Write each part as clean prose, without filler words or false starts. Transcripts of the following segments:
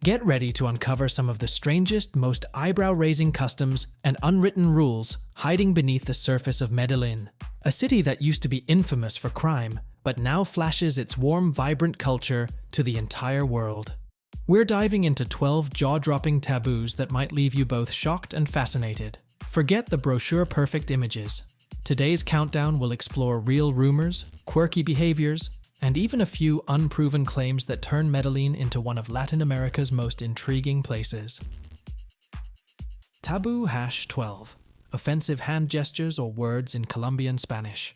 Get ready to uncover some of the strangest, most eyebrow-raising customs and unwritten rules hiding beneath the surface of Medellin, a city that used to be infamous for crime, but now flashes its warm, vibrant culture to the entire world. We're diving into 12 jaw-dropping taboos that might leave you both shocked and fascinated. Forget the brochure-perfect images. Today's countdown will explore real rumors, quirky behaviors, and even a few unproven claims that turn Medellin into one of Latin America's most intriguing places. Taboo #12. Offensive hand gestures or words in Colombian Spanish.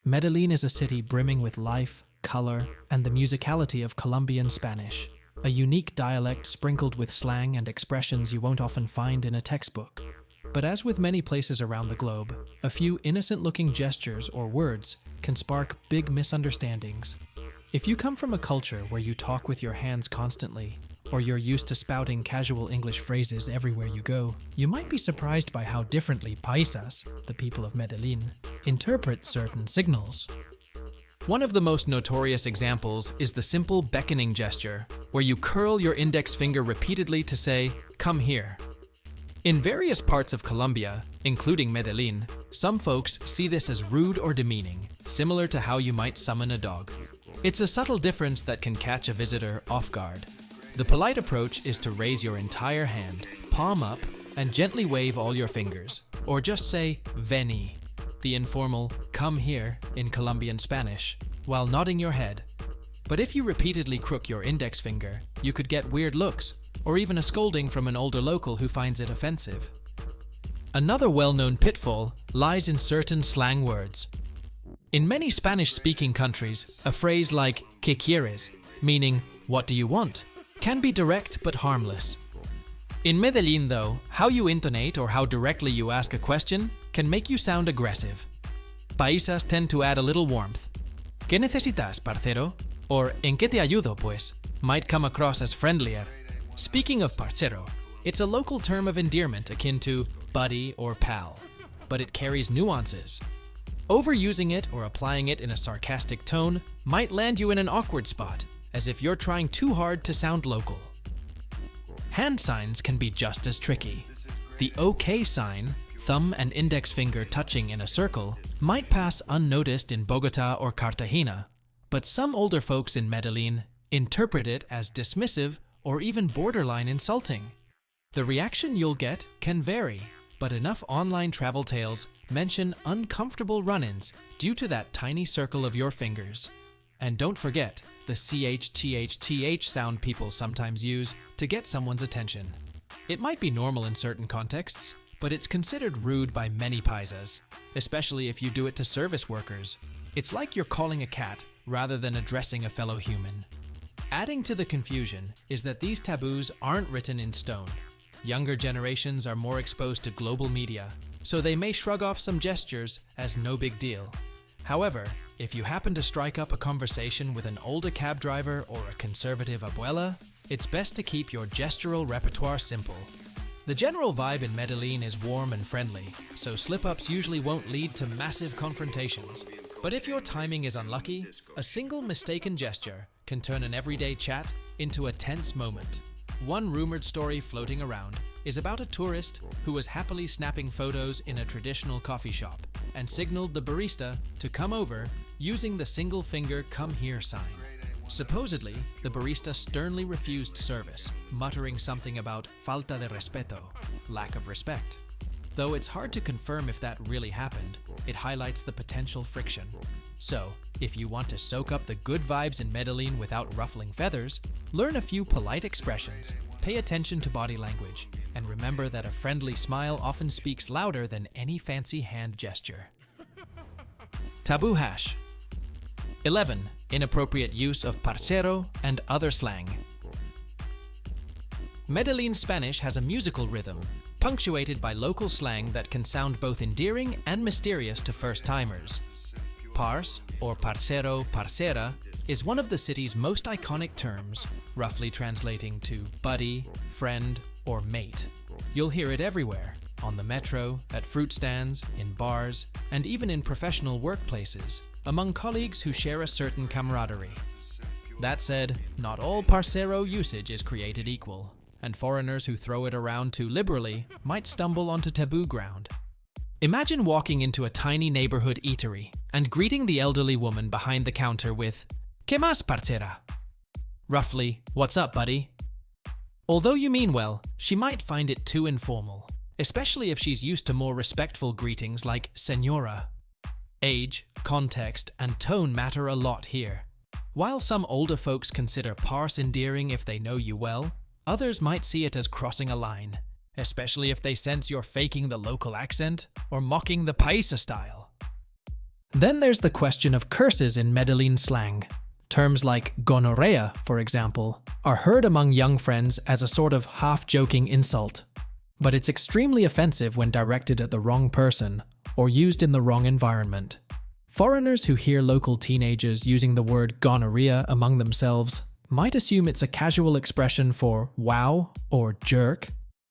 Medellin is a city brimming with life, color, and the musicality of Colombian Spanish, a unique dialect sprinkled with slang and expressions you won't often find in a textbook. But as with many places around the globe, a few innocent-looking gestures or words can spark big misunderstandings. If you come from a culture where you talk with your hands constantly, or you're used to spouting casual English phrases everywhere you go, you might be surprised by how differently paisas, the people of Medellin, interpret certain signals. One of the most notorious examples is the simple beckoning gesture, where you curl your index finger repeatedly to say, "Come here." In various parts of Colombia, including Medellin, some folks see this as rude or demeaning, similar to how you might summon a dog. It's a subtle difference that can catch a visitor off guard. The polite approach is to raise your entire hand, palm up, and gently wave all your fingers, or just say "vení," the informal "come here" in Colombian Spanish, while nodding your head. But if you repeatedly crook your index finger, you could get weird looks, or even a scolding from an older local who finds it offensive. Another well-known pitfall lies in certain slang words. In many Spanish-speaking countries, a phrase like "¿Qué quieres?", meaning "what do you want?", can be direct but harmless. In Medellin, though, how you intonate or how directly you ask a question can make you sound aggressive. Paisas tend to add a little warmth. "¿Qué necesitas, parcero?" or "¿En qué te ayudo, pues?" might come across as friendlier. Speaking of parcero, it's a local term of endearment akin to buddy or pal, but it carries nuances. Overusing it or applying it in a sarcastic tone might land you in an awkward spot, as if you're trying too hard to sound local. Hand signs can be just as tricky. The OK sign, thumb and index finger touching in a circle, might pass unnoticed in Bogota or Cartagena, but some older folks in Medellin interpret it as dismissive or even borderline insulting. The reaction you'll get can vary, but enough online travel tales mention uncomfortable run-ins due to that tiny circle of your fingers. And don't forget the CH-TH-TH sound people sometimes use to get someone's attention. It might be normal in certain contexts, but it's considered rude by many paisas, especially if you do it to service workers. It's like you're calling a cat rather than addressing a fellow human. Adding to the confusion is that these taboos aren't written in stone. Younger generations are more exposed to global media, so they may shrug off some gestures as no big deal. However, if you happen to strike up a conversation with an older cab driver or a conservative abuela, it's best to keep your gestural repertoire simple. The general vibe in Medellin is warm and friendly, so slip-ups usually won't lead to massive confrontations. But if your timing is unlucky, a single mistaken gesture can turn an everyday chat into a tense moment. One rumored story floating around is about a tourist who was happily snapping photos in a traditional coffee shop and signaled the barista to come over using the single finger "come here" sign. Supposedly, the barista sternly refused service, muttering something about falta de respeto, lack of respect. Though it's hard to confirm if that really happened, it highlights the potential friction. So, if you want to soak up the good vibes in Medellin without ruffling feathers, learn a few polite expressions, pay attention to body language, and remember that a friendly smile often speaks louder than any fancy hand gesture. Taboo #11. Inappropriate use of parcero and other slang. Medellin Spanish has a musical rhythm, punctuated by local slang that can sound both endearing and mysterious to first-timers. Parce, or parcero, parcera, is one of the city's most iconic terms, roughly translating to buddy, friend, or mate. You'll hear it everywhere, on the metro, at fruit stands, in bars, and even in professional workplaces, among colleagues who share a certain camaraderie. That said, not all parcero usage is created equal, and foreigners who throw it around too liberally might stumble onto taboo ground. Imagine walking into a tiny neighborhood eatery and greeting the elderly woman behind the counter with, "¿Qué más, parcera?" Roughly, "What's up, buddy?" Although you mean well, she might find it too informal, especially if she's used to more respectful greetings like "señora." Age, context, and tone matter a lot here. While some older folks consider parse endearing if they know you well, others might see it as crossing a line, especially if they sense you're faking the local accent or mocking the paisa style. Then there's the question of curses in Medellin slang. Terms like gonorrhea, for example, are heard among young friends as a sort of half-joking insult. But it's extremely offensive when directed at the wrong person or used in the wrong environment. Foreigners who hear local teenagers using the word gonorrhea among themselves might assume it's a casual expression for wow or jerk.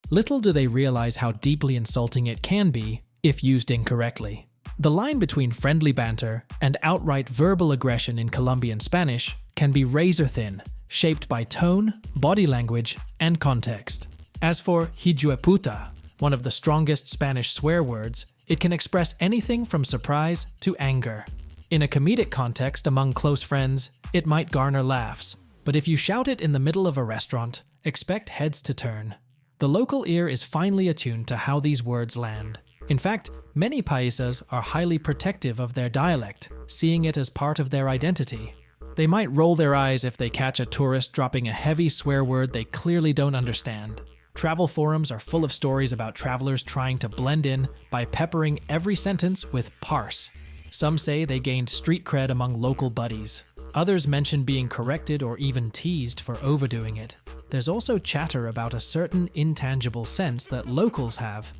Little do they realize how deeply insulting it can be if used incorrectly. The line between friendly banter and outright verbal aggression in Colombian Spanish can be razor thin, shaped by tone, body language, and context. As for hijueputa, one of the strongest Spanish swear words, it can express anything from surprise to anger. In a comedic context among close friends, it might garner laughs, but if you shout it in the middle of a restaurant, expect heads to turn. The local ear is finely attuned to how these words land. In fact, many paisas are highly protective of their dialect, seeing it as part of their identity. They might roll their eyes if they catch a tourist dropping a heavy swear word they clearly don't understand. Travel forums are full of stories about travelers trying to blend in by peppering every sentence with parse. Some say they gained street cred among local buddies. Others mention being corrected or even teased for overdoing it. There's also chatter about a certain intangible sense that locals have.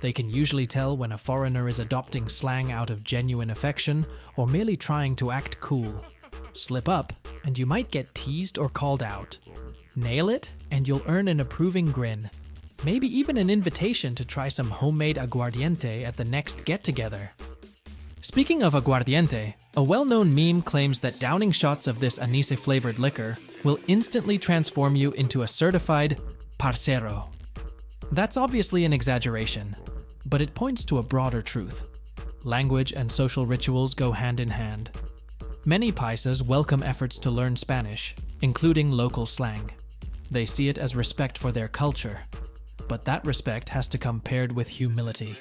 They can usually tell when a foreigner is adopting slang out of genuine affection or merely trying to act cool. Slip up, and you might get teased or called out. Nail it, and you'll earn an approving grin. Maybe even an invitation to try some homemade aguardiente at the next get-together. Speaking of aguardiente, a well-known meme claims that downing shots of this anise-flavored liquor will instantly transform you into a certified parcero. That's obviously an exaggeration, but it points to a broader truth. Language and social rituals go hand in hand. Many paisas welcome efforts to learn Spanish, including local slang. They see it as respect for their culture, but that respect has to come paired with humility.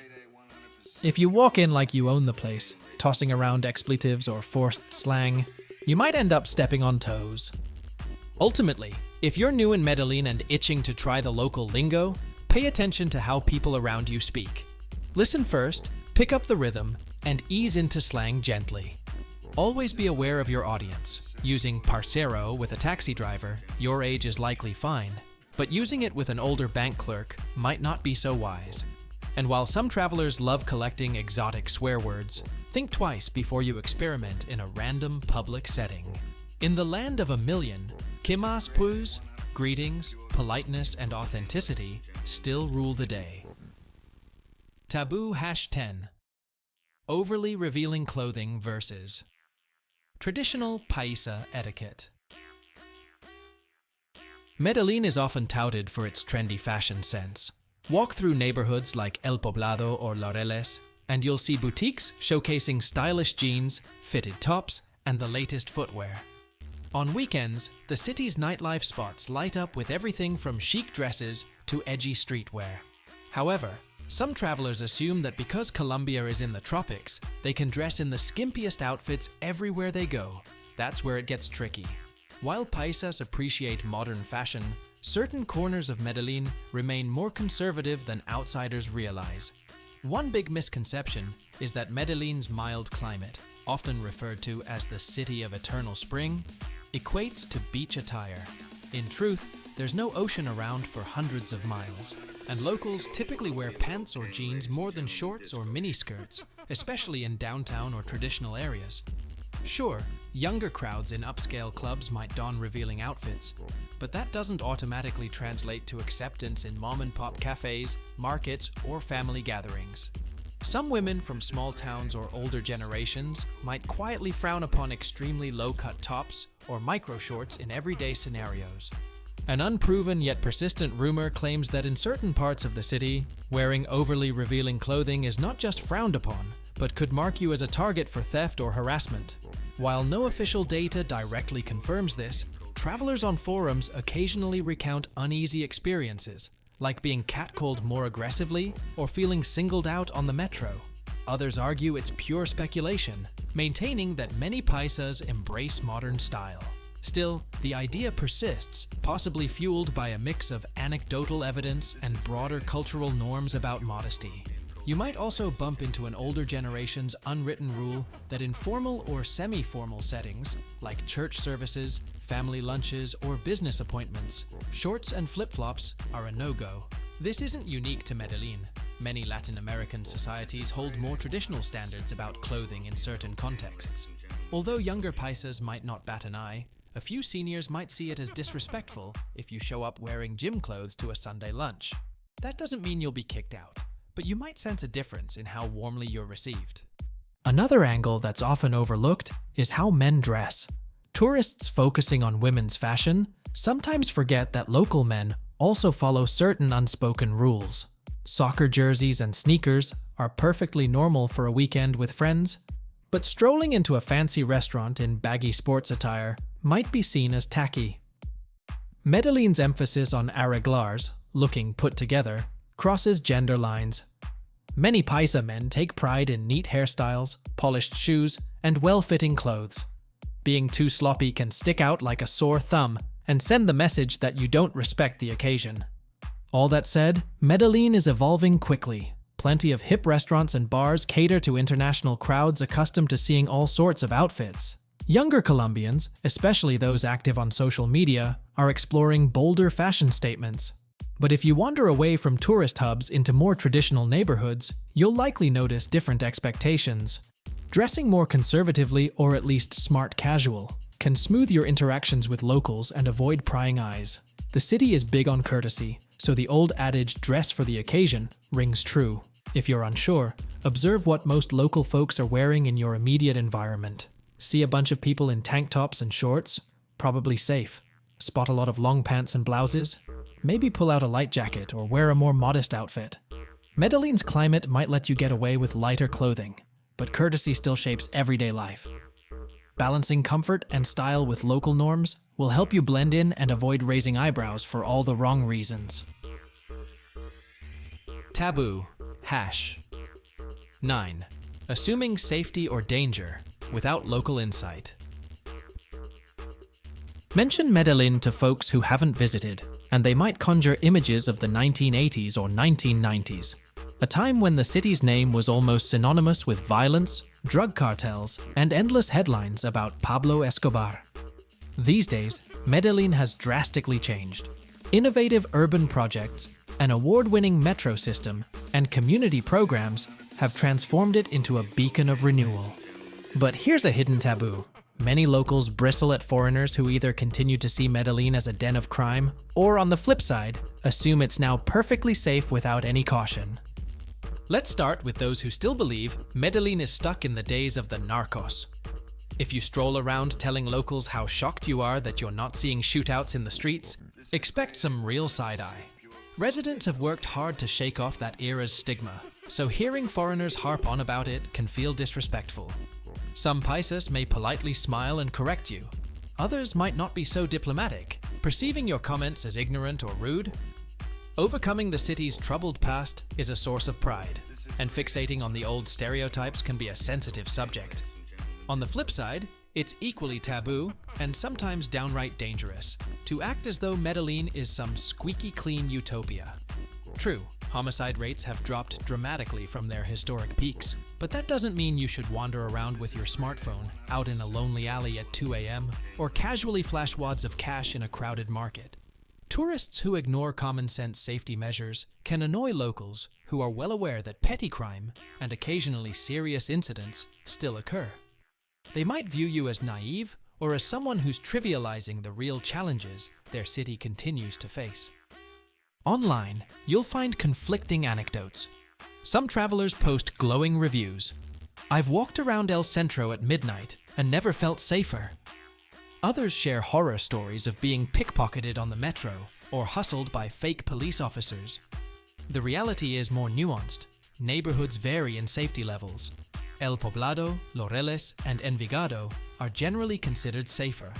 If you walk in like you own the place, tossing around expletives or forced slang, you might end up stepping on toes. Ultimately, if you're new in Medellin and itching to try the local lingo, pay attention to how people around you speak. Listen first, pick up the rhythm, and ease into slang gently. Always be aware of your audience. Using parcero with a taxi driver, your age is likely fine, but using it with an older bank clerk might not be so wise. And while some travelers love collecting exotic swear words, think twice before you experiment in a random public setting. In the land of a million, ¿Qué más, pues? Greetings, politeness, and authenticity still rule the day. Taboo #10. Overly revealing clothing versus traditional paisa etiquette. Medellin is often touted for its trendy fashion sense. Walk through neighborhoods like El Poblado or Laureles, and you'll see boutiques showcasing stylish jeans, fitted tops, and the latest footwear. On weekends, the city's nightlife spots light up with everything from chic dresses to edgy streetwear. However, some travelers assume that because Colombia is in the tropics, they can dress in the skimpiest outfits everywhere they go. That's where it gets tricky. While paisas appreciate modern fashion, certain corners of Medellin remain more conservative than outsiders realize. One big misconception is that Medellin's mild climate, often referred to as the City of Eternal Spring, equates to beach attire. In truth, there's no ocean around for hundreds of miles, and locals typically wear pants or jeans more than shorts or miniskirts, especially in downtown or traditional areas. Sure, younger crowds in upscale clubs might don revealing outfits, but that doesn't automatically translate to acceptance in mom-and-pop cafes, markets, or family gatherings. Some women from small towns or older generations might quietly frown upon extremely low-cut tops or micro shorts in everyday scenarios. An unproven yet persistent rumor claims that in certain parts of the city, wearing overly revealing clothing is not just frowned upon, but could mark you as a target for theft or harassment. While no official data directly confirms this, travelers on forums occasionally recount uneasy experiences, like being catcalled more aggressively or feeling singled out on the metro. Others argue it's pure speculation, maintaining that many paisas embrace modern style. Still, the idea persists, possibly fueled by a mix of anecdotal evidence and broader cultural norms about modesty. You might also bump into an older generation's unwritten rule that in formal or semi-formal settings, like church services, family lunches, or business appointments, shorts and flip-flops are a no-go. This isn't unique to Medellin. Many Latin American societies hold more traditional standards about clothing in certain contexts. Although younger paisas might not bat an eye, a few seniors might see it as disrespectful if you show up wearing gym clothes to a Sunday lunch. That doesn't mean you'll be kicked out, but you might sense a difference in how warmly you're received. Another angle that's often overlooked is how men dress. Tourists focusing on women's fashion sometimes forget that local men also follow certain unspoken rules. Soccer jerseys and sneakers are perfectly normal for a weekend with friends, but strolling into a fancy restaurant in baggy sports attire might be seen as tacky. Medellin's emphasis on arreglars, looking put together, crosses gender lines. Many paisa men take pride in neat hairstyles, polished shoes, and well-fitting clothes. Being too sloppy can stick out like a sore thumb and send the message that you don't respect the occasion. All that said, Medellin is evolving quickly. Plenty of hip restaurants and bars cater to international crowds accustomed to seeing all sorts of outfits. Younger Colombians, especially those active on social media, are exploring bolder fashion statements. But if you wander away from tourist hubs into more traditional neighborhoods, you'll likely notice different expectations. Dressing more conservatively, or at least smart casual, can smooth your interactions with locals and avoid prying eyes. The city is big on courtesy, so the old adage "dress for the occasion" rings true. If you're unsure, observe what most local folks are wearing in your immediate environment. See a bunch of people in tank tops and shorts? Probably safe. Spot a lot of long pants and blouses? Maybe pull out a light jacket or wear a more modest outfit. Medellin's climate might let you get away with lighter clothing, but courtesy still shapes everyday life. Balancing comfort and style with local norms will help you blend in and avoid raising eyebrows for all the wrong reasons. Taboo. Hash. 9. Assuming safety or danger without local insight. Mention Medellin to folks who haven't visited, and they might conjure images of the 1980s or 1990s, a time when the city's name was almost synonymous with violence, drug cartels, and endless headlines about Pablo Escobar. These days, Medellin has drastically changed. Innovative urban projects, an award-winning metro system, and community programs have transformed it into a beacon of renewal. But here's a hidden taboo. Many locals bristle at foreigners who either continue to see Medellin as a den of crime, or on the flip side, assume it's now perfectly safe without any caution. Let's start with those who still believe Medellin is stuck in the days of the narcos. If you stroll around telling locals how shocked you are that you're not seeing shootouts in the streets, expect some real side-eye. Residents have worked hard to shake off that era's stigma, so hearing foreigners harp on about it can feel disrespectful. Some paisas may politely smile and correct you. Others might not be so diplomatic, perceiving your comments as ignorant or rude. Overcoming the city's troubled past is a source of pride, and fixating on the old stereotypes can be a sensitive subject. On the flip side, it's equally taboo, and sometimes downright dangerous, to act as though Medellin is some squeaky clean utopia. True, homicide rates have dropped dramatically from their historic peaks, but that doesn't mean you should wander around with your smartphone out in a lonely alley at 2 a.m. or casually flash wads of cash in a crowded market. Tourists who ignore common-sense safety measures can annoy locals who are well aware that petty crime and occasionally serious incidents still occur. They might view you as naive or as someone who's trivializing the real challenges their city continues to face. Online, you'll find conflicting anecdotes. Some travelers post glowing reviews. "I've walked around El Centro at midnight and never felt safer." Others share horror stories of being pickpocketed on the metro or hustled by fake police officers. The reality is more nuanced. Neighborhoods vary in safety levels. El Poblado, Laureles, and Envigado are generally considered safer,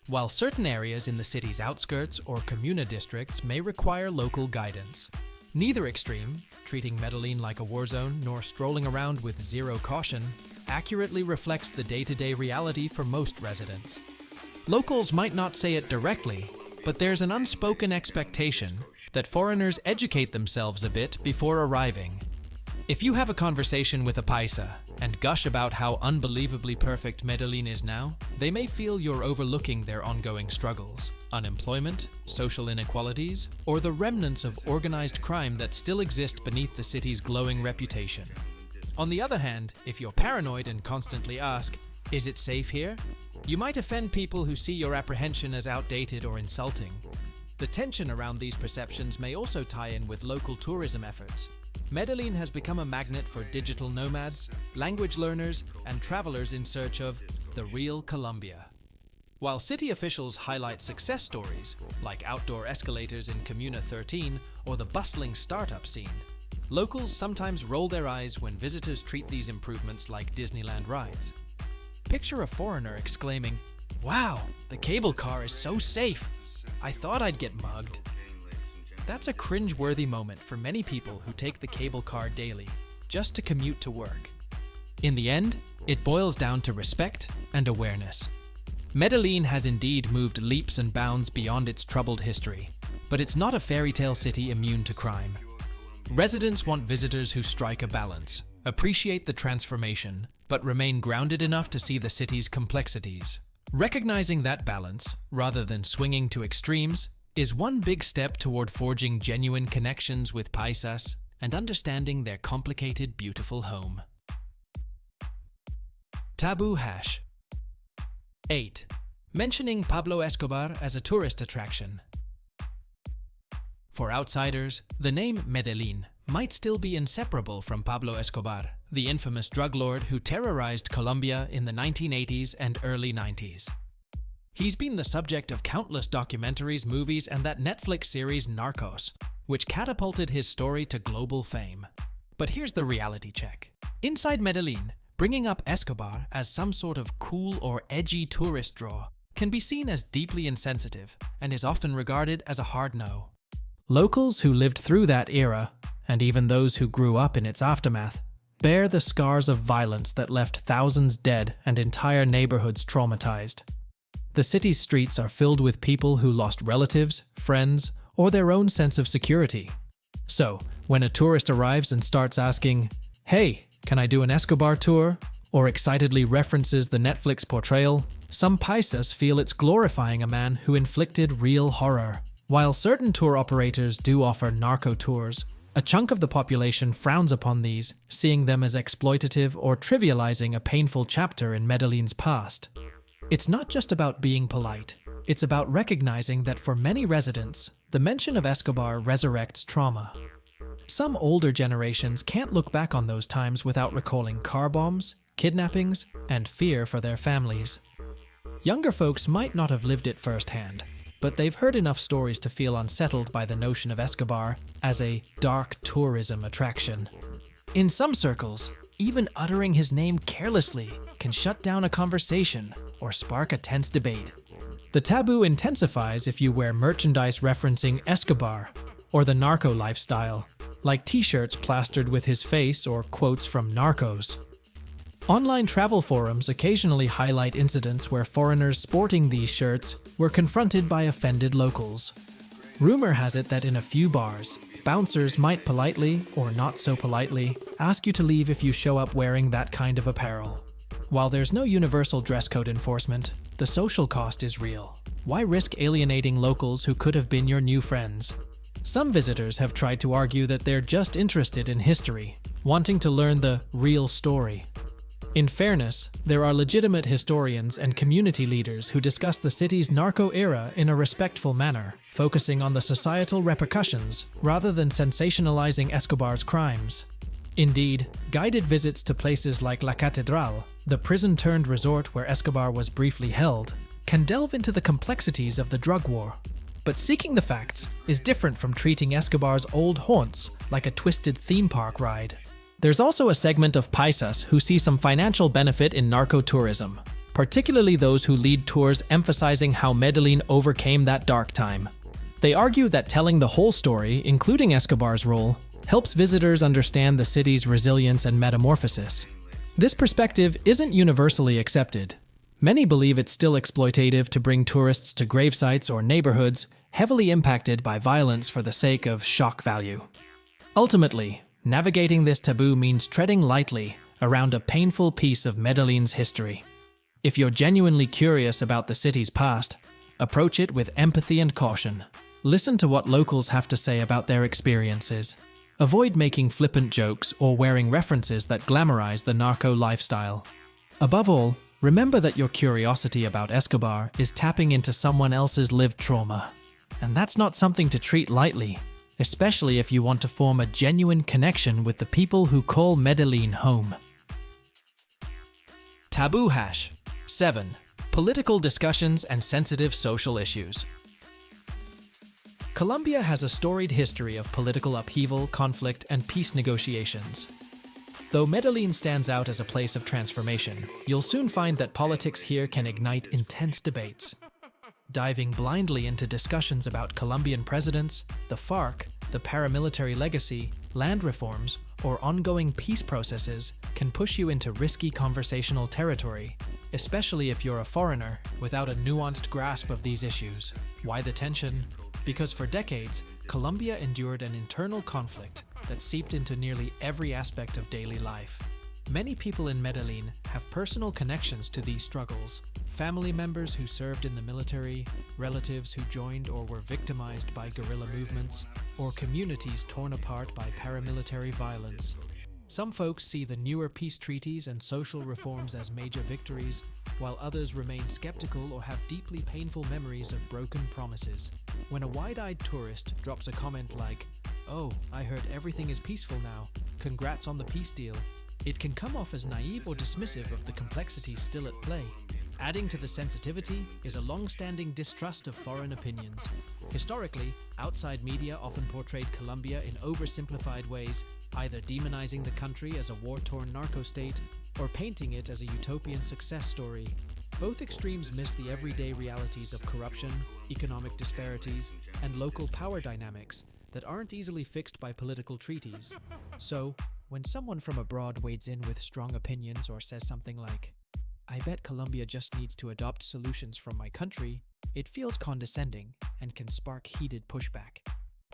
while certain areas in the city's outskirts or comuna districts may require local guidance. Neither extreme, treating Medellin like a war zone nor strolling around with zero caution, accurately reflects the day-to-day reality for most residents. Locals might not say it directly, but there's an unspoken expectation that foreigners educate themselves a bit before arriving. If you have a conversation with a paisa and gush about how unbelievably perfect Medellin is now, they may feel you're overlooking their ongoing struggles, unemployment, social inequalities, or the remnants of organized crime that still exist beneath the city's glowing reputation. On the other hand, if you're paranoid and constantly ask, "Is it safe here?" you might offend people who see your apprehension as outdated or insulting. The tension around these perceptions may also tie in with local tourism efforts. Medellin has become a magnet for digital nomads, language learners, and travelers in search of the real Colombia. While city officials highlight success stories, like outdoor escalators in Comuna 13 or the bustling startup scene, locals sometimes roll their eyes when visitors treat these improvements like Disneyland rides. Picture a foreigner exclaiming, "Wow, the cable car is so safe! I thought I'd get mugged." That's a cringe-worthy moment for many people who take the cable car daily, just to commute to work. In the end, it boils down to respect and awareness. Medellin has indeed moved leaps and bounds beyond its troubled history, but it's not a fairy tale city immune to crime. Residents want visitors who strike a balance, appreciate the transformation, but remain grounded enough to see the city's complexities. Recognizing that balance, rather than swinging to extremes, is one big step toward forging genuine connections with paisas and understanding their complicated, beautiful home. Taboo hash. 8. Mentioning Pablo Escobar as a tourist attraction. For outsiders, the name Medellin might still be inseparable from Pablo Escobar, the infamous drug lord who terrorized Colombia in the 1980s and early 90s. He's been the subject of countless documentaries, movies, and that Netflix series Narcos, which catapulted his story to global fame. But here's the reality check. Inside Medellin, bringing up Escobar as some sort of cool or edgy tourist draw can be seen as deeply insensitive and is often regarded as a hard no. Locals who lived through that era, and even those who grew up in its aftermath, bear the scars of violence that left thousands dead and entire neighborhoods traumatized. The city's streets are filled with people who lost relatives, friends, or their own sense of security. So, when a tourist arrives and starts asking, "Hey, can I do an Escobar tour?" or excitedly references the Netflix portrayal, some paisas feel it's glorifying a man who inflicted real horror. While certain tour operators do offer narco tours, a chunk of the population frowns upon these, seeing them as exploitative or trivializing a painful chapter in Medellin's past. It's not just about being polite, it's about recognizing that for many residents, the mention of Escobar resurrects trauma. Some older generations can't look back on those times without recalling car bombs, kidnappings, and fear for their families. Younger folks might not have lived it firsthand, but they've heard enough stories to feel unsettled by the notion of Escobar as a dark tourism attraction. In some circles, even uttering his name carelessly can shut down a conversation or spark a tense debate. The taboo intensifies if you wear merchandise referencing Escobar or the narco lifestyle, like t-shirts plastered with his face or quotes from Narcos. Online travel forums occasionally highlight incidents where foreigners sporting these shirts were confronted by offended locals. Rumor has it that in a few bars, bouncers might politely, or not so politely, ask you to leave if you show up wearing that kind of apparel. While there's no universal dress code enforcement, the social cost is real. Why risk alienating locals who could have been your new friends? Some visitors have tried to argue that they're just interested in history, wanting to learn the real story. In fairness, there are legitimate historians and community leaders who discuss the city's narco era in a respectful manner, focusing on the societal repercussions rather than sensationalizing Escobar's crimes. Indeed, guided visits to places like La Catedral, the prison-turned resort where Escobar was briefly held, can delve into the complexities of the drug war. But seeking the facts is different from treating Escobar's old haunts like a twisted theme park ride. There's also a segment of paisas who see some financial benefit in narco-tourism, particularly those who lead tours emphasizing how Medellin overcame that dark time. They argue that telling the whole story, including Escobar's role, helps visitors understand the city's resilience and metamorphosis. This perspective isn't universally accepted. Many believe it's still exploitative to bring tourists to grave sites or neighborhoods heavily impacted by violence for the sake of shock value. Ultimately, navigating this taboo means treading lightly around a painful piece of Medellin's history. If you're genuinely curious about the city's past, approach it with empathy and caution. Listen to what locals have to say about their experiences. Avoid making flippant jokes or wearing references that glamorize the narco lifestyle. Above all, remember that your curiosity about Escobar is tapping into someone else's lived trauma. And that's not something to treat lightly, especially if you want to form a genuine connection with the people who call Medellin home. Taboo hash 7. Political discussions and sensitive social issues. Colombia has a storied history of political upheaval, conflict, and peace negotiations. Though Medellin stands out as a place of transformation, you'll soon find that politics here can ignite intense debates. Diving blindly into discussions about Colombian presidents, the FARC, the paramilitary legacy, land reforms, or ongoing peace processes can push you into risky conversational territory, especially if you're a foreigner without a nuanced grasp of these issues. Why the tension? Because for decades, Colombia endured an internal conflict that seeped into nearly every aspect of daily life. Many people in Medellin have personal connections to these struggles. Family members who served in the military, relatives who joined or were victimized by guerrilla movements, or communities torn apart by paramilitary violence. Some folks see the newer peace treaties and social reforms as major victories, while others remain skeptical or have deeply painful memories of broken promises. When a wide-eyed tourist drops a comment like, "Oh, I heard everything is peaceful now, congrats on the peace deal," it can come off as naive or dismissive of the complexities still at play. Adding to the sensitivity is a long-standing distrust of foreign opinions. Historically, outside media often portrayed Colombia in oversimplified ways, either demonizing the country as a war-torn narco-state or painting it as a utopian success story. Both extremes miss the everyday realities of corruption, economic disparities, and local power dynamics that aren't easily fixed by political treaties. So, when someone from abroad wades in with strong opinions or says something like, "I bet Colombia just needs to adopt solutions from my country," it feels condescending and can spark heated pushback.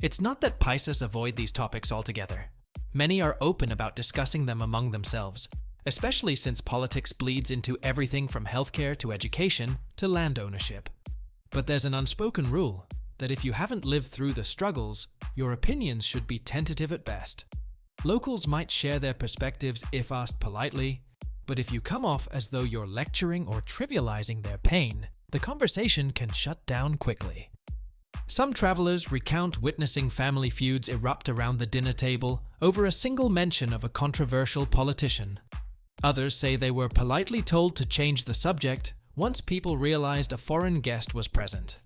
It's not that paisas avoid these topics altogether. Many are open about discussing them among themselves, especially since politics bleeds into everything from healthcare to education to land ownership. But there's an unspoken rule that if you haven't lived through the struggles, your opinions should be tentative at best. Locals might share their perspectives if asked politely, but if you come off as though you're lecturing or trivializing their pain, the conversation can shut down quickly. Some travelers recount witnessing family feuds erupt around the dinner table over a single mention of a controversial politician. Others say they were politely told to change the subject once people realized a foreign guest was present.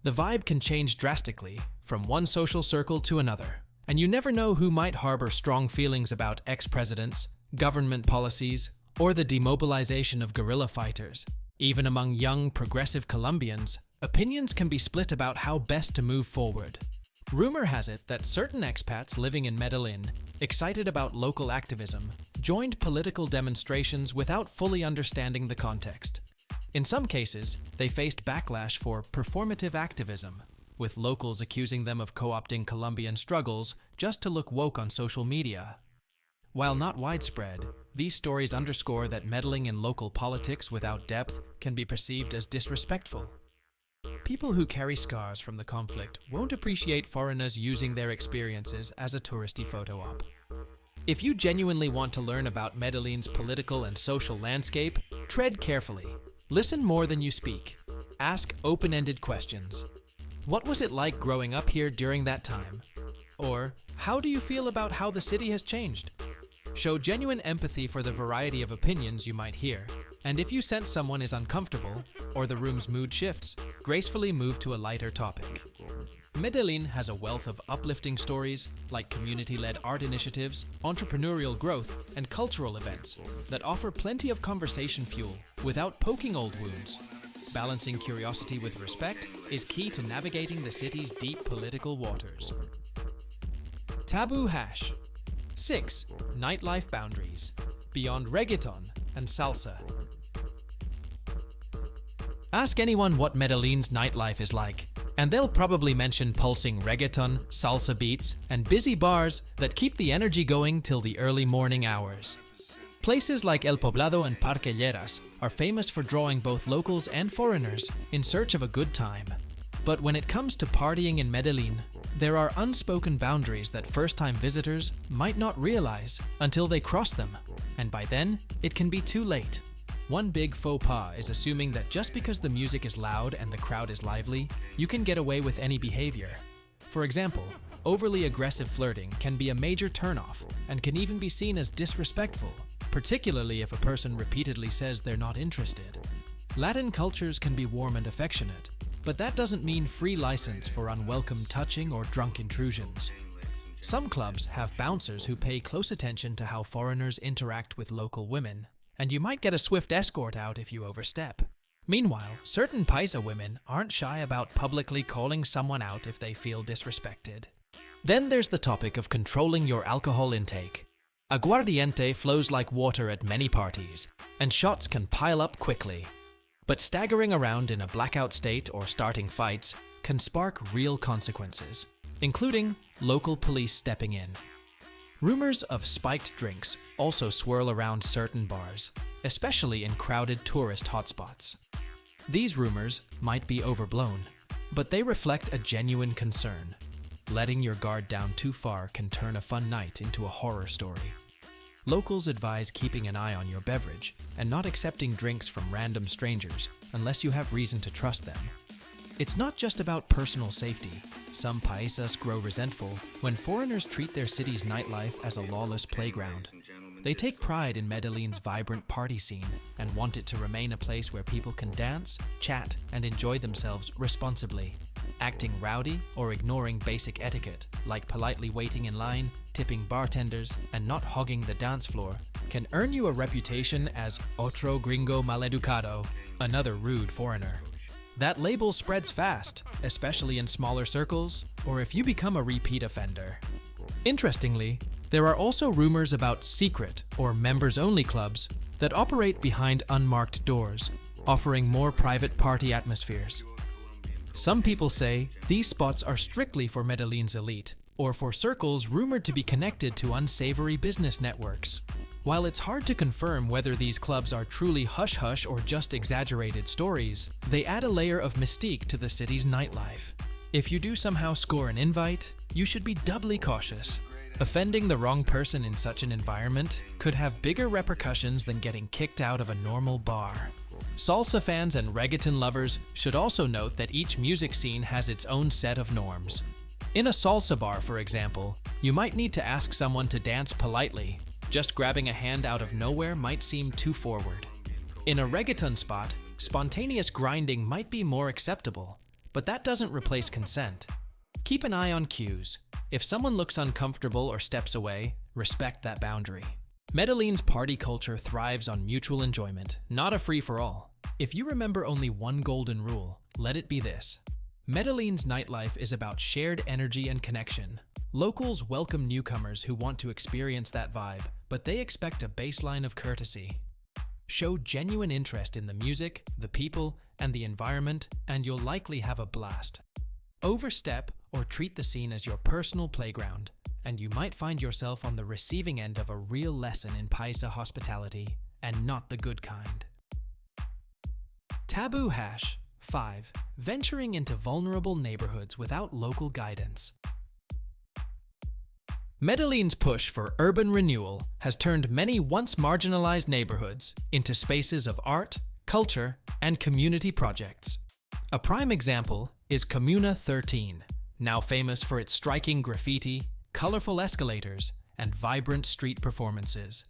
The vibe can change drastically from one social circle to another, and you never know who might harbor strong feelings about ex-presidents, government policies, or the demobilization of guerrilla fighters. Even among young, progressive Colombians, opinions can be split about how best to move forward. Rumor has it that certain expats living in Medellin, excited about local activism, joined political demonstrations without fully understanding the context. In some cases, they faced backlash for performative activism, with locals accusing them of co-opting Colombian struggles just to look woke on social media. While not widespread, these stories underscore that meddling in local politics without depth can be perceived as disrespectful. People who carry scars from the conflict won't appreciate foreigners using their experiences as a touristy photo op. If you genuinely want to learn about Medellin's political and social landscape, tread carefully. Listen more than you speak. Ask open-ended questions. What was it like growing up here during that time? Or, how do you feel about how the city has changed? Show genuine empathy for the variety of opinions you might hear, And if you sense someone is uncomfortable, or the room's mood shifts, gracefully move to a lighter topic. Medellin has a wealth of uplifting stories, like community-led art initiatives, entrepreneurial growth, and cultural events that offer plenty of conversation fuel without poking old wounds. Balancing curiosity with respect is key to navigating the city's deep political waters. Taboo hash. 6. Nightlife boundaries. Beyond reggaeton and salsa. Ask anyone what Medellin's nightlife is like, and they'll probably mention pulsing reggaeton, salsa beats, and busy bars that keep the energy going till the early morning hours. Places like El Poblado and Parque Lleras are famous for drawing both locals and foreigners in search of a good time. But when it comes to partying in Medellin, there are unspoken boundaries that first-time visitors might not realize until they cross them, and by then, it can be too late. One big faux pas is assuming that just because the music is loud and the crowd is lively, you can get away with any behavior. For example, overly aggressive flirting can be a major turnoff and can even be seen as disrespectful, particularly if a person repeatedly says they're not interested. Latin cultures can be warm and affectionate, but that doesn't mean free license for unwelcome touching or drunk intrusions. Some clubs have bouncers who pay close attention to how foreigners interact with local women, and you might get a swift escort out if you overstep. Meanwhile, certain paisa women aren't shy about publicly calling someone out if they feel disrespected. Then there's the topic of controlling your alcohol intake. Aguardiente flows like water at many parties, and shots can pile up quickly. But staggering around in a blackout state or starting fights can spark real consequences, including local police stepping in. Rumors of spiked drinks also swirl around certain bars, especially in crowded tourist hotspots. These rumors might be overblown, but they reflect a genuine concern. Letting your guard down too far can turn a fun night into a horror story. Locals advise keeping an eye on your beverage and not accepting drinks from random strangers unless you have reason to trust them. It's not just about personal safety. Some paisas grow resentful when foreigners treat their city's nightlife as a lawless playground. They take pride in Medellin's vibrant party scene and want it to remain a place where people can dance, chat, and enjoy themselves responsibly. Acting rowdy or ignoring basic etiquette, like politely waiting in line, tipping bartenders, and not hogging the dance floor, can earn you a reputation as otro gringo maleducado, another rude foreigner. That label spreads fast, especially in smaller circles, or if you become a repeat offender. Interestingly, there are also rumors about secret or members-only clubs that operate behind unmarked doors, offering more private party atmospheres. Some people say these spots are strictly for Medellin's elite, or for circles rumored to be connected to unsavory business networks. While it's hard to confirm whether these clubs are truly hush-hush or just exaggerated stories, they add a layer of mystique to the city's nightlife. If you do somehow score an invite, you should be doubly cautious. Offending the wrong person in such an environment could have bigger repercussions than getting kicked out of a normal bar. Salsa fans and reggaeton lovers should also note that each music scene has its own set of norms. In a salsa bar, for example, you might need to ask someone to dance politely. Just grabbing a hand out of nowhere might seem too forward. In a reggaeton spot, spontaneous grinding might be more acceptable, but that doesn't replace consent. Keep an eye on cues. If someone looks uncomfortable or steps away, respect that boundary. Medellin's party culture thrives on mutual enjoyment, not a free-for-all. If you remember only one golden rule, let it be this. Medellin's nightlife is about shared energy and connection. Locals welcome newcomers who want to experience that vibe, but they expect a baseline of courtesy. Show genuine interest in the music, the people, and the environment, and you'll likely have a blast. Overstep or treat the scene as your personal playground, and you might find yourself on the receiving end of a real lesson in paisa hospitality, and not the good kind. Taboo hash. 5. Venturing into vulnerable neighborhoods without local guidance. Medellin's push for urban renewal has turned many once marginalized neighborhoods into spaces of art, culture, and community projects. A prime example is Comuna 13, now famous for its striking graffiti, colorful escalators, and vibrant street performances.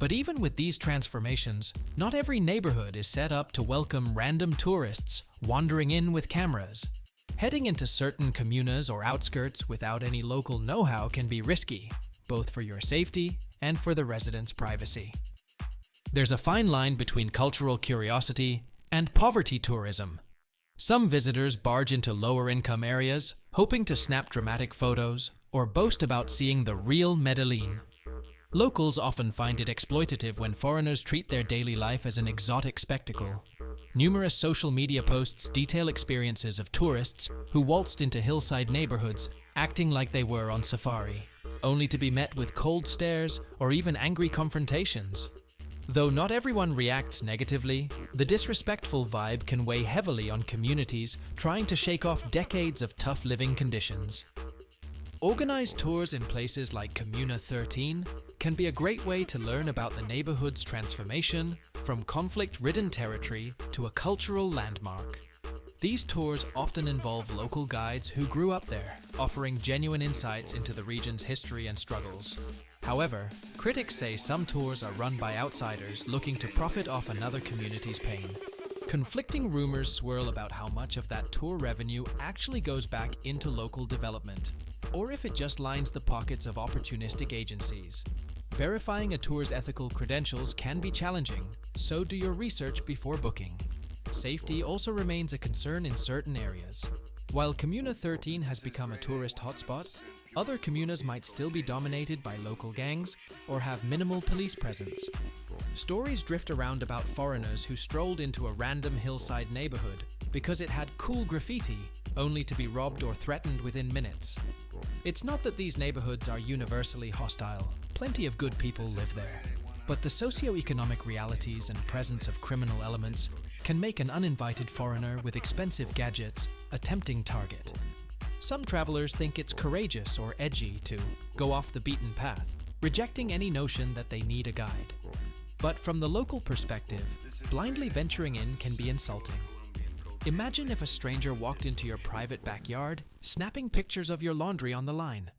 But even with these transformations, not every neighborhood is set up to welcome random tourists wandering in with cameras. Heading into certain comunas or outskirts without any local know-how can be risky, both for your safety and for the residents' privacy. There's a fine line between cultural curiosity and poverty tourism. Some visitors barge into lower-income areas, hoping to snap dramatic photos or boast about seeing the real Medellin. Locals often find it exploitative when foreigners treat their daily life as an exotic spectacle. Numerous social media posts detail experiences of tourists who waltzed into hillside neighborhoods acting like they were on safari, only to be met with cold stares or even angry confrontations. Though not everyone reacts negatively, the disrespectful vibe can weigh heavily on communities trying to shake off decades of tough living conditions. Organized tours in places like Comuna 13 can be a great way to learn about the neighborhood's transformation from conflict-ridden territory to a cultural landmark. These tours often involve local guides who grew up there, offering genuine insights into the region's history and struggles. However, critics say some tours are run by outsiders looking to profit off another community's pain. Conflicting rumors swirl about how much of that tour revenue actually goes back into local development, or if it just lines the pockets of opportunistic agencies. Verifying a tour's ethical credentials can be challenging, so do your research before booking. Safety also remains a concern in certain areas. While Comuna 13 has become a tourist hotspot, other comunas might still be dominated by local gangs or have minimal police presence. Stories drift around about foreigners who strolled into a random hillside neighborhood because it had cool graffiti, only to be robbed or threatened within minutes. It's not that these neighborhoods are universally hostile. Plenty of good people live there. But the socioeconomic realities and presence of criminal elements can make an uninvited foreigner with expensive gadgets a tempting target. Some travelers think it's courageous or edgy to go off the beaten path, rejecting any notion that they need a guide. But from the local perspective, blindly venturing in can be insulting. Imagine if a stranger walked into your private backyard, snapping pictures of your laundry on the line.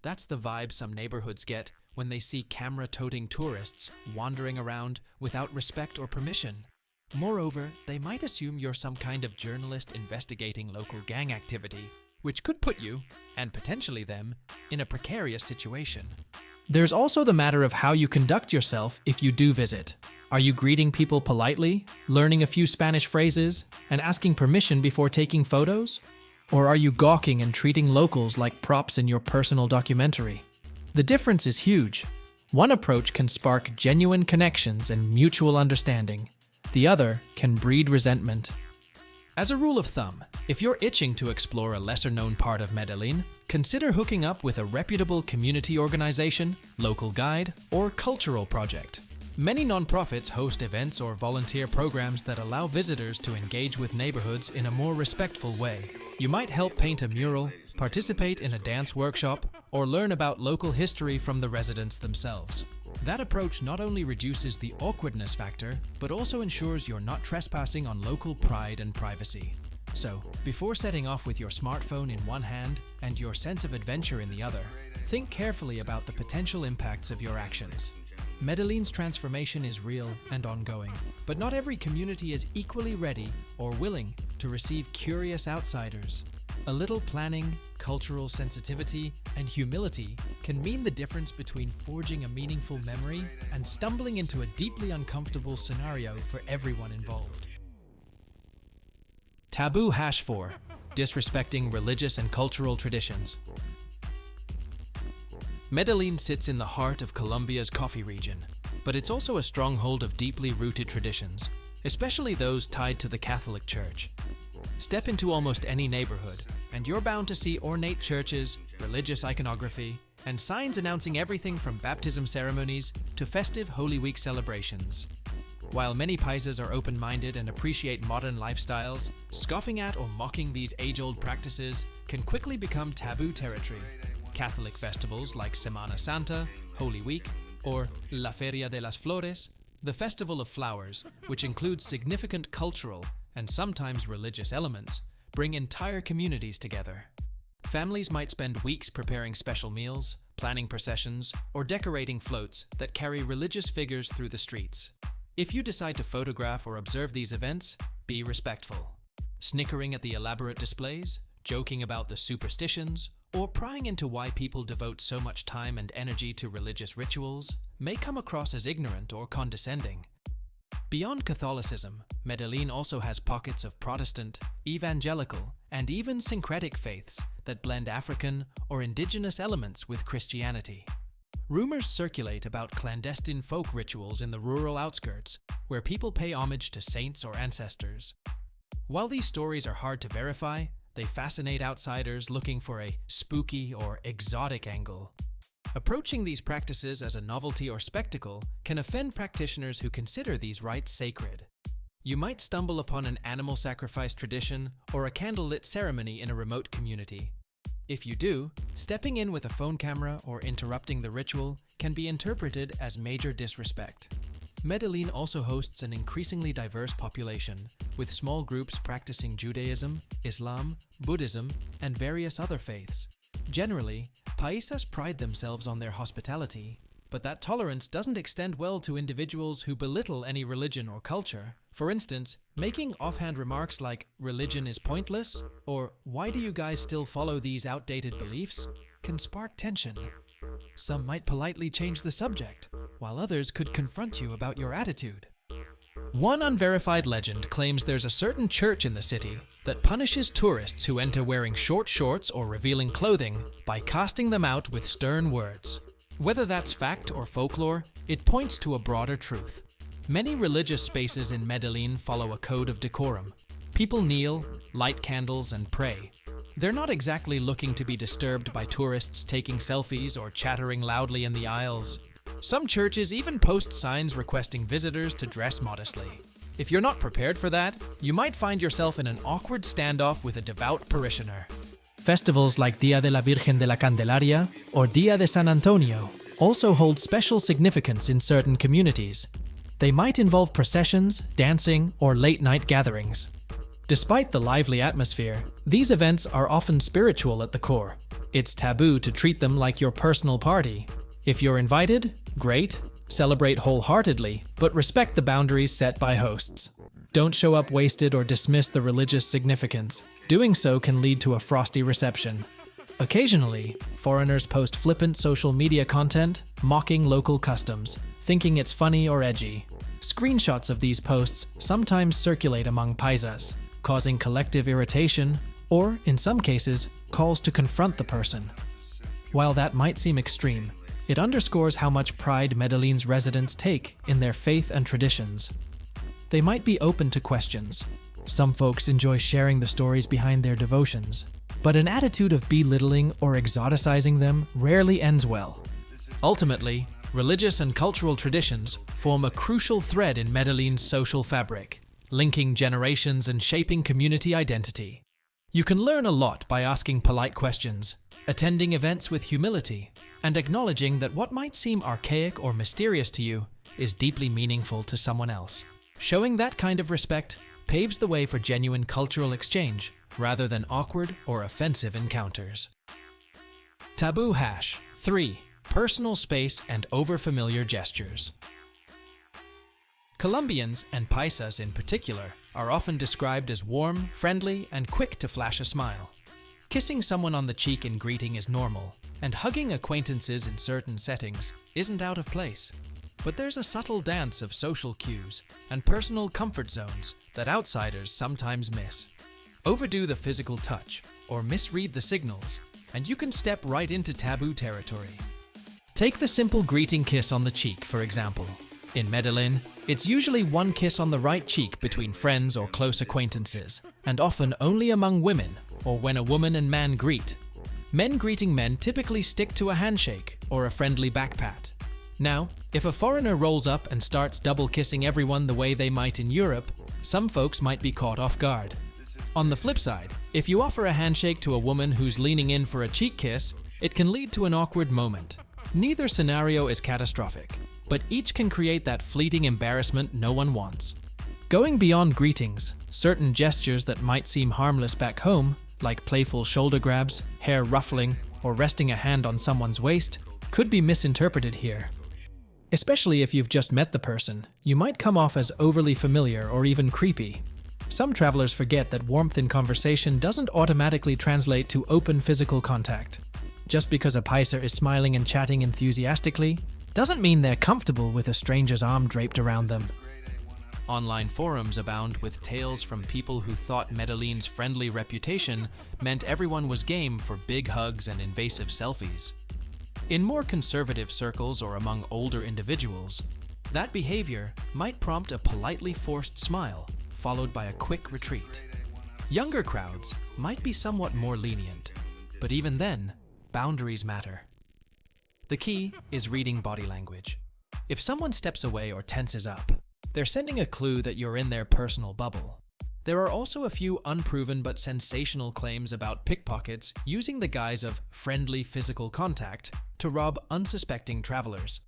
That's the vibe some neighborhoods get when they see camera-toting tourists wandering around without respect or permission. Moreover, they might assume you're some kind of journalist investigating local gang activity, which could put you, and potentially them, in a precarious situation. There's also the matter of how you conduct yourself if you do visit. Are you greeting people politely, learning a few Spanish phrases, and asking permission before taking photos? Or are you gawking and treating locals like props in your personal documentary? The difference is huge. One approach can spark genuine connections and mutual understanding. The other can breed resentment. As a rule of thumb, if you're itching to explore a lesser-known part of Medellin, consider hooking up with a reputable community organization, local guide, or cultural project. Many nonprofits host events or volunteer programs that allow visitors to engage with neighborhoods in a more respectful way. You might help paint a mural, participate in a dance workshop, or learn about local history from the residents themselves. That approach not only reduces the awkwardness factor, but also ensures you're not trespassing on local pride and privacy. So, before setting off with your smartphone in one hand and your sense of adventure in the other, think carefully about the potential impacts of your actions. Medellin's transformation is real and ongoing, but not every community is equally ready or willing to receive curious outsiders. A little planning, cultural sensitivity, and humility can mean the difference between forging a meaningful memory and stumbling into a deeply uncomfortable scenario for everyone involved. Taboo #4: Disrespecting religious and cultural traditions. Medellin sits in the heart of Colombia's coffee region, but it's also a stronghold of deeply rooted traditions, especially those tied to the Catholic Church. Step into almost any neighborhood, and you're bound to see ornate churches, religious iconography, and signs announcing everything from baptism ceremonies to festive Holy Week celebrations. While many paisas are open-minded and appreciate modern lifestyles, scoffing at or mocking these age-old practices can quickly become taboo territory. Catholic festivals like Semana Santa, Holy Week, or La Feria de las Flores, the Festival of Flowers, which includes significant cultural and sometimes religious elements, bring entire communities together. Families might spend weeks preparing special meals, planning processions, or decorating floats that carry religious figures through the streets. If you decide to photograph or observe these events, be respectful. Snickering at the elaborate displays, joking about the superstitions, or prying into why people devote so much time and energy to religious rituals may come across as ignorant or condescending. Beyond Catholicism, Medellin also has pockets of Protestant, evangelical, and even syncretic faiths that blend African or indigenous elements with Christianity. Rumors circulate about clandestine folk rituals in the rural outskirts, where people pay homage to saints or ancestors. While these stories are hard to verify, they fascinate outsiders looking for a spooky or exotic angle. Approaching these practices as a novelty or spectacle can offend practitioners who consider these rites sacred. You might stumble upon an animal sacrifice tradition or a candlelit ceremony in a remote community. If you do, stepping in with a phone camera or interrupting the ritual can be interpreted as major disrespect. Medellin also hosts an increasingly diverse population, with small groups practicing Judaism, Islam, Buddhism, and various other faiths. Generally, paisas pride themselves on their hospitality, but that tolerance doesn't extend well to individuals who belittle any religion or culture. For instance, making offhand remarks like, "religion is pointless," or "why do you guys still follow these outdated beliefs?" can spark tension. Some might politely change the subject, while others could confront you about your attitude. One unverified legend claims there's a certain church in the city that punishes tourists who enter wearing short shorts or revealing clothing by casting them out with stern words. Whether that's fact or folklore, it points to a broader truth. Many religious spaces in Medellin follow a code of decorum. People kneel, light candles, and pray. They're not exactly looking to be disturbed by tourists taking selfies or chattering loudly in the aisles. Some churches even post signs requesting visitors to dress modestly. If you're not prepared for that, you might find yourself in an awkward standoff with a devout parishioner. Festivals like Día de la Virgen de la Candelaria or Día de San Antonio also hold special significance in certain communities. They might involve processions, dancing, or late-night gatherings. Despite the lively atmosphere, these events are often spiritual at the core. It's taboo to treat them like your personal party. If you're invited, great, celebrate wholeheartedly, but respect the boundaries set by hosts. Don't show up wasted or dismiss the religious significance. Doing so can lead to a frosty reception. Occasionally, foreigners post flippant social media content, mocking local customs, thinking it's funny or edgy. Screenshots of these posts sometimes circulate among paisas, causing collective irritation, or, in some cases, calls to confront the person. While that might seem extreme, it underscores how much pride Medellin's residents take in their faith and traditions. They might be open to questions. Some folks enjoy sharing the stories behind their devotions, but an attitude of belittling or exoticizing them rarely ends well. Ultimately, religious and cultural traditions form a crucial thread in Medellin's social fabric, linking generations and shaping community identity. You can learn a lot by asking polite questions, attending events with humility, and acknowledging that what might seem archaic or mysterious to you is deeply meaningful to someone else. Showing that kind of respect paves the way for genuine cultural exchange rather than awkward or offensive encounters. Taboo hash 3. Personal space and overfamiliar gestures. Colombians, and paisas in particular, are often described as warm, friendly, and quick to flash a smile. Kissing someone on the cheek in greeting is normal, and hugging acquaintances in certain settings isn't out of place. But there's a subtle dance of social cues and personal comfort zones that outsiders sometimes miss. Overdo the physical touch or misread the signals, and you can step right into taboo territory. Take the simple greeting kiss on the cheek, for example. In Medellin, it's usually one kiss on the right cheek between friends or close acquaintances, and often only among women or when a woman and man greet. Men greeting men typically stick to a handshake or a friendly back pat. Now, if a foreigner rolls up and starts double kissing everyone the way they might in Europe, some folks might be caught off guard. On the flip side, if you offer a handshake to a woman who's leaning in for a cheek kiss, it can lead to an awkward moment. Neither scenario is catastrophic, but each can create that fleeting embarrassment no one wants. Going beyond greetings, certain gestures that might seem harmless back home, like playful shoulder grabs, hair ruffling, or resting a hand on someone's waist, could be misinterpreted here. Especially if you've just met the person, you might come off as overly familiar or even creepy. Some travelers forget that warmth in conversation doesn't automatically translate to open physical contact. Just because a paisa is smiling and chatting enthusiastically, doesn't mean they're comfortable with a stranger's arm draped around them. Online forums abound with tales from people who thought Medellin's friendly reputation meant everyone was game for big hugs and invasive selfies. In more conservative circles or among older individuals, that behavior might prompt a politely forced smile, followed by a quick retreat. Younger crowds might be somewhat more lenient, but even then, boundaries matter. The key is reading body language. If someone steps away or tenses up, they're sending a clue that you're in their personal bubble. There are also a few unproven but sensational claims about pickpockets using the guise of friendly physical contact to rob unsuspecting travelers.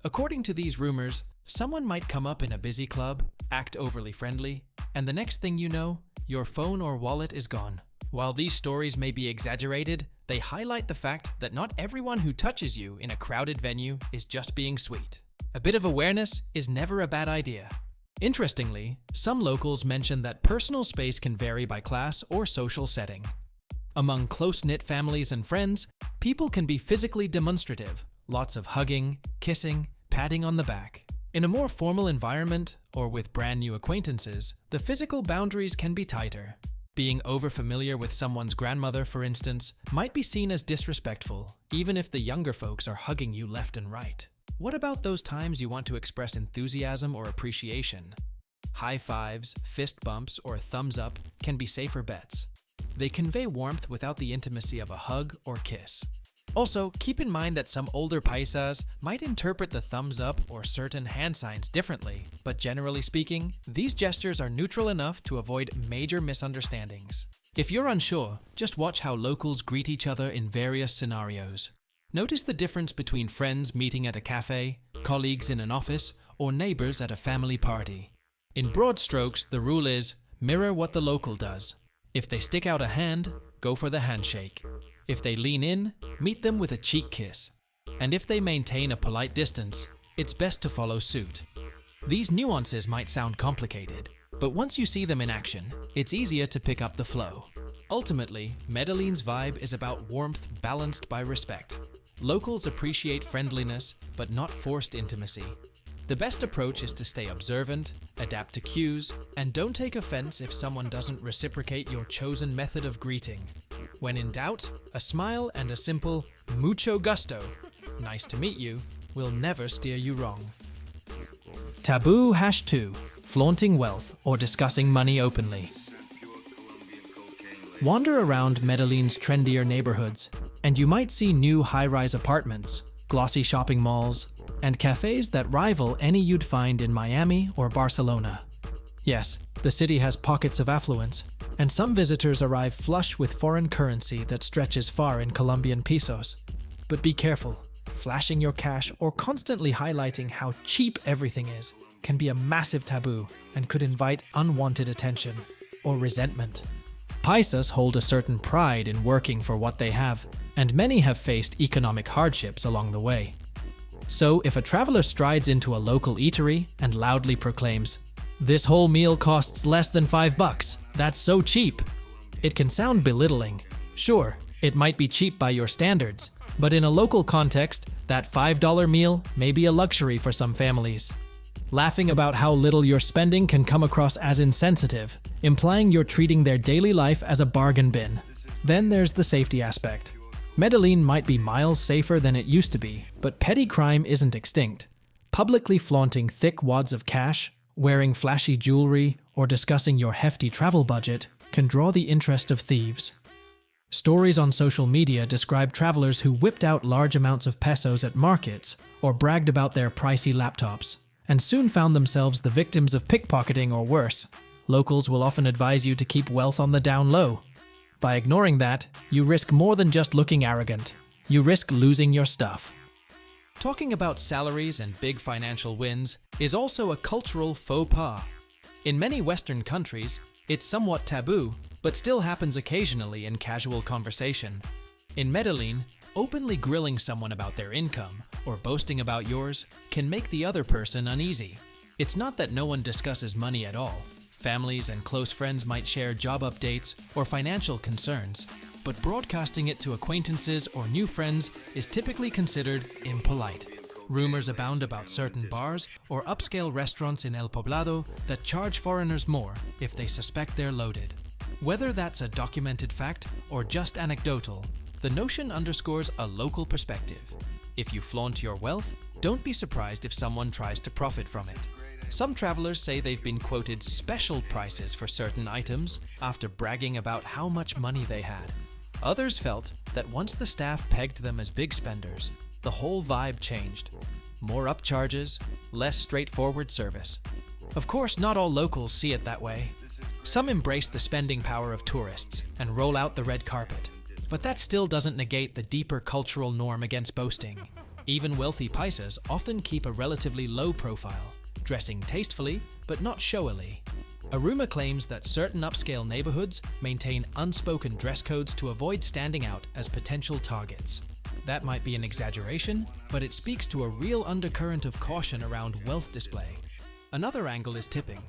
According to these rumors, someone might come up in a busy club, act overly friendly, and the next thing you know, your phone or wallet is gone. While these stories may be exaggerated, they highlight the fact that not everyone who touches you in a crowded venue is just being sweet. A bit of awareness is never a bad idea. Interestingly, some locals mention that personal space can vary by class or social setting. Among close-knit families and friends, people can be physically demonstrative, lots of hugging, kissing, patting on the back. In a more formal environment, or with brand new acquaintances, the physical boundaries can be tighter. Being overfamiliar with someone's grandmother, for instance, might be seen as disrespectful, even if the younger folks are hugging you left and right. What about those times you want to express enthusiasm or appreciation? High fives, fist bumps, or a thumbs up can be safer bets. They convey warmth without the intimacy of a hug or kiss. Also, keep in mind that some older paisas might interpret the thumbs up or certain hand signs differently, but generally speaking, these gestures are neutral enough to avoid major misunderstandings. If you're unsure, just watch how locals greet each other in various scenarios. Notice the difference between friends meeting at a cafe, colleagues in an office, or neighbors at a family party. In broad strokes, the rule is mirror what the local does. If they stick out a hand, go for the handshake. If they lean in, meet them with a cheek kiss. And if they maintain a polite distance, it's best to follow suit. These nuances might sound complicated, but once you see them in action, it's easier to pick up the flow. Ultimately, Medellin's vibe is about warmth balanced by respect. Locals appreciate friendliness, but not forced intimacy. The best approach is to stay observant, adapt to cues, and don't take offense if someone doesn't reciprocate your chosen method of greeting. When in doubt, a smile and a simple mucho gusto, nice to meet you, will never steer you wrong. Taboo #2, flaunting wealth or discussing money openly. Wander around Medellin's trendier neighborhoods, and you might see new high-rise apartments, glossy shopping malls, and cafes that rival any you'd find in Miami or Barcelona. Yes, the city has pockets of affluence, and some visitors arrive flush with foreign currency that stretches far in Colombian pesos. But be careful, flashing your cash or constantly highlighting how cheap everything is can be a massive taboo and could invite unwanted attention or resentment. Paisas hold a certain pride in working for what they have, and many have faced economic hardships along the way. So if a traveler strides into a local eatery and loudly proclaims, "This whole meal costs less than $5, that's so cheap," it can sound belittling. Sure, it might be cheap by your standards, but in a local context, that $5 meal may be a luxury for some families. Laughing about how little you're spending can come across as insensitive, implying you're treating their daily life as a bargain bin. Then there's the safety aspect. Medellin might be miles safer than it used to be, but petty crime isn't extinct. Publicly flaunting thick wads of cash, wearing flashy jewelry, or discussing your hefty travel budget can draw the interest of thieves. Stories on social media describe travelers who whipped out large amounts of pesos at markets or bragged about their pricey laptops, and soon found themselves the victims of pickpocketing or worse. Locals will often advise you to keep wealth on the down low. By ignoring that, you risk more than just looking arrogant. You risk losing your stuff. Talking about salaries and big financial wins is also a cultural faux pas. In many Western countries, it's somewhat taboo, but still happens occasionally in casual conversation. In Medellin, Openly grilling someone about their income or boasting about yours can make the other person uneasy. It's not that no one discusses money at all. Families and close friends might share job updates or financial concerns, but broadcasting it to acquaintances or new friends is typically considered impolite. Rumors abound about certain bars or upscale restaurants in El Poblado that charge foreigners more if they suspect they're loaded. Whether that's a documented fact or just anecdotal, the notion underscores a local perspective. If you flaunt your wealth, don't be surprised if someone tries to profit from it. Some travelers say they've been quoted special prices for certain items after bragging about how much money they had. Others felt that once the staff pegged them as big spenders, the whole vibe changed. More upcharges, less straightforward service. Of course, not all locals see it that way. Some embrace the spending power of tourists and roll out the red carpet. But that still doesn't negate the deeper cultural norm against boasting. Even wealthy paisas often keep a relatively low profile, dressing tastefully but not showily. A rumor claims that certain upscale neighborhoods maintain unspoken dress codes to avoid standing out as potential targets. That might be an exaggeration, but it speaks to a real undercurrent of caution around wealth display. Another angle is tipping.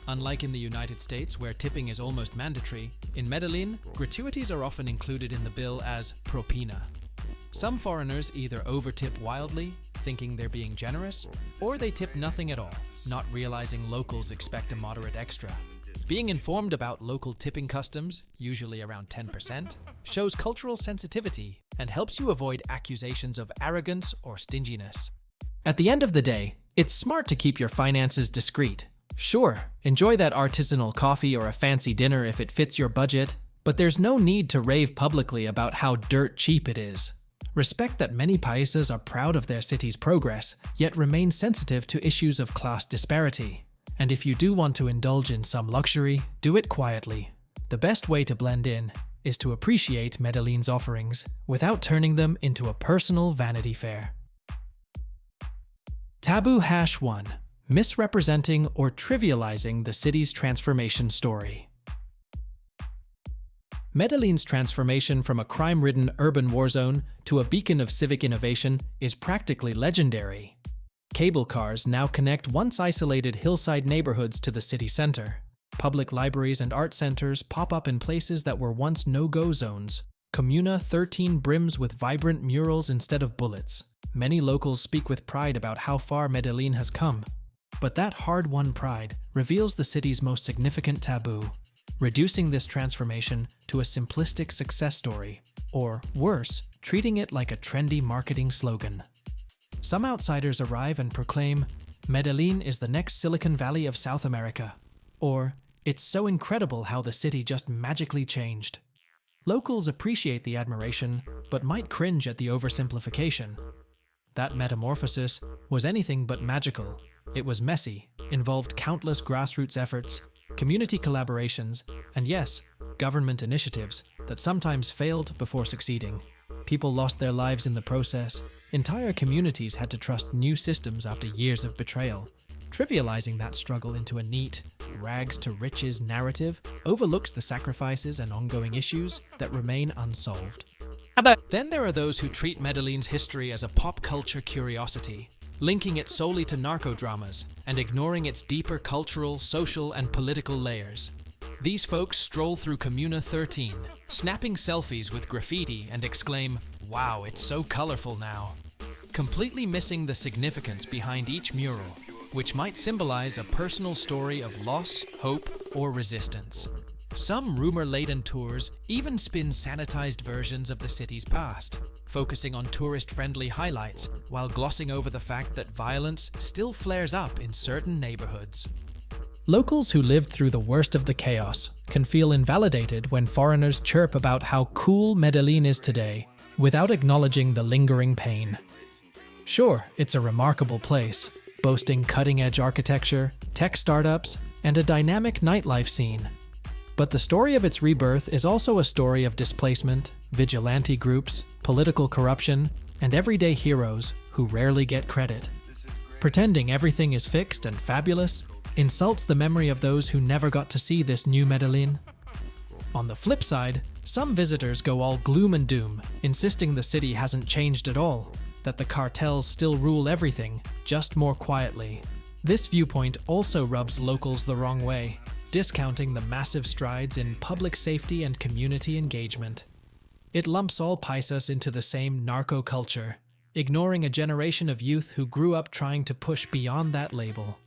Unlike in the United States, where tipping is almost mandatory, in Medellin, gratuities are often included in the bill as propina. Some foreigners either over-tip wildly, thinking they're being generous, or they tip nothing at all, not realizing locals expect a moderate extra. Being informed about local tipping customs, usually around 10%, shows cultural sensitivity and helps you avoid accusations of arrogance or stinginess. At the end of the day, it's smart to keep your finances discreet. Sure, enjoy that artisanal coffee or a fancy dinner if it fits your budget, but there's no need to rave publicly about how dirt cheap it is. Respect that many paisas are proud of their city's progress, yet remain sensitive to issues of class disparity. And if you do want to indulge in some luxury, do it quietly. The best way to blend in is to appreciate Medellin's offerings without turning them into a personal Vanity Fair. Taboo #1. Misrepresenting or trivializing the city's transformation story. Medellin's transformation from a crime-ridden urban war zone to a beacon of civic innovation is practically legendary. Cable cars now connect once isolated hillside neighborhoods to the city center. Public libraries and art centers pop up in places that were once no-go zones. Comuna 13 brims with vibrant murals instead of bullets. Many locals speak with pride about how far Medellin has come. But that hard-won pride reveals the city's most significant taboo, reducing this transformation to a simplistic success story, or worse, treating it like a trendy marketing slogan. Some outsiders arrive and proclaim, "Medellin is the next Silicon Valley of South America," or "It's so incredible how the city just magically changed." Locals appreciate the admiration, but might cringe at the oversimplification. That metamorphosis was anything but magical. It was messy, involved countless grassroots efforts, community collaborations, and yes, government initiatives that sometimes failed before succeeding. People lost their lives in the process. Entire communities had to trust new systems after years of betrayal. Trivializing that struggle into a neat, rags-to-riches narrative overlooks the sacrifices and ongoing issues that remain unsolved. Then there are those who treat Medellin's history as a pop culture curiosity, linking it solely to narco-dramas and ignoring its deeper cultural, social, and political layers. These folks stroll through Comuna 13, snapping selfies with graffiti and exclaim, "Wow, it's so colorful now," completely missing the significance behind each mural, which might symbolize a personal story of loss, hope, or resistance. Some rumor-laden tours even spin sanitized versions of the city's past, focusing on tourist-friendly highlights while glossing over the fact that violence still flares up in certain neighborhoods. Locals who lived through the worst of the chaos can feel invalidated when foreigners chirp about how cool Medellin is today, without acknowledging the lingering pain. Sure, it's a remarkable place, boasting cutting-edge architecture, tech startups, and a dynamic nightlife scene. But the story of its rebirth is also a story of displacement, vigilante groups, political corruption, and everyday heroes who rarely get credit. Pretending everything is fixed and fabulous insults the memory of those who never got to see this new Medellin. On the flip side, Some visitors go all gloom and doom, insisting the city hasn't changed at all, that the cartels still rule everything, just more quietly. This viewpoint also rubs locals the wrong way, discounting the massive strides in public safety and community engagement. It lumps all paisas into the same narco culture, ignoring a generation of youth who grew up trying to push beyond that label.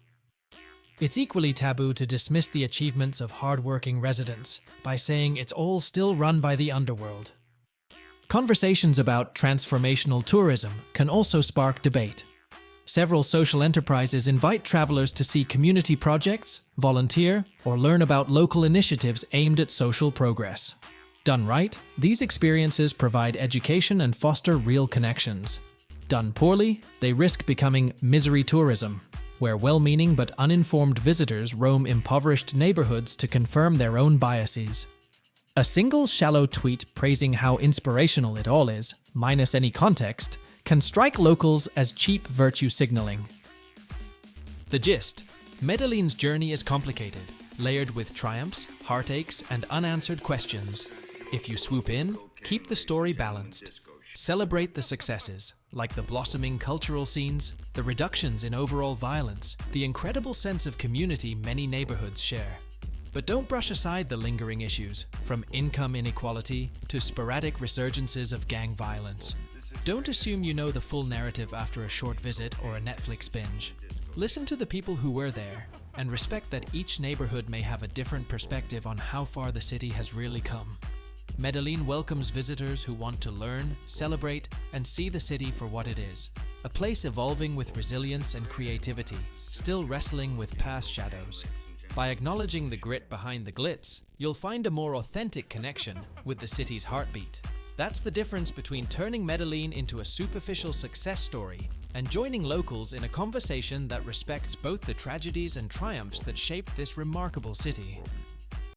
It's equally taboo to dismiss the achievements of hard-working residents by saying it's all still run by the underworld. Conversations about transformational tourism can also spark debate. Several social enterprises invite travelers to see community projects, volunteer, or learn about local initiatives aimed at social progress. Done right, these experiences provide education and foster real connections. Done poorly, they risk becoming misery tourism, where well-meaning but uninformed visitors roam impoverished neighborhoods to confirm their own biases. A single shallow tweet praising how inspirational it all is, minus any context, can strike locals as cheap virtue signaling. The gist: Medellin's journey is complicated, layered with triumphs, heartaches, and unanswered questions. If you swoop in, keep the story balanced. Celebrate the successes, like the blossoming cultural scenes, the reductions in overall violence, the incredible sense of community many neighborhoods share. But don't brush aside the lingering issues, from income inequality to sporadic resurgences of gang violence. Don't assume you know the full narrative after a short visit or a Netflix binge. Listen to the people who were there, and respect that each neighborhood may have a different perspective on how far the city has really come. Medellin welcomes visitors who want to learn, celebrate, and see the city for what it is. A place evolving with resilience and creativity, still wrestling with past shadows. By acknowledging the grit behind the glitz, you'll find a more authentic connection with the city's heartbeat. That's the difference between turning Medellin into a superficial success story and joining locals in a conversation that respects both the tragedies and triumphs that shaped this remarkable city.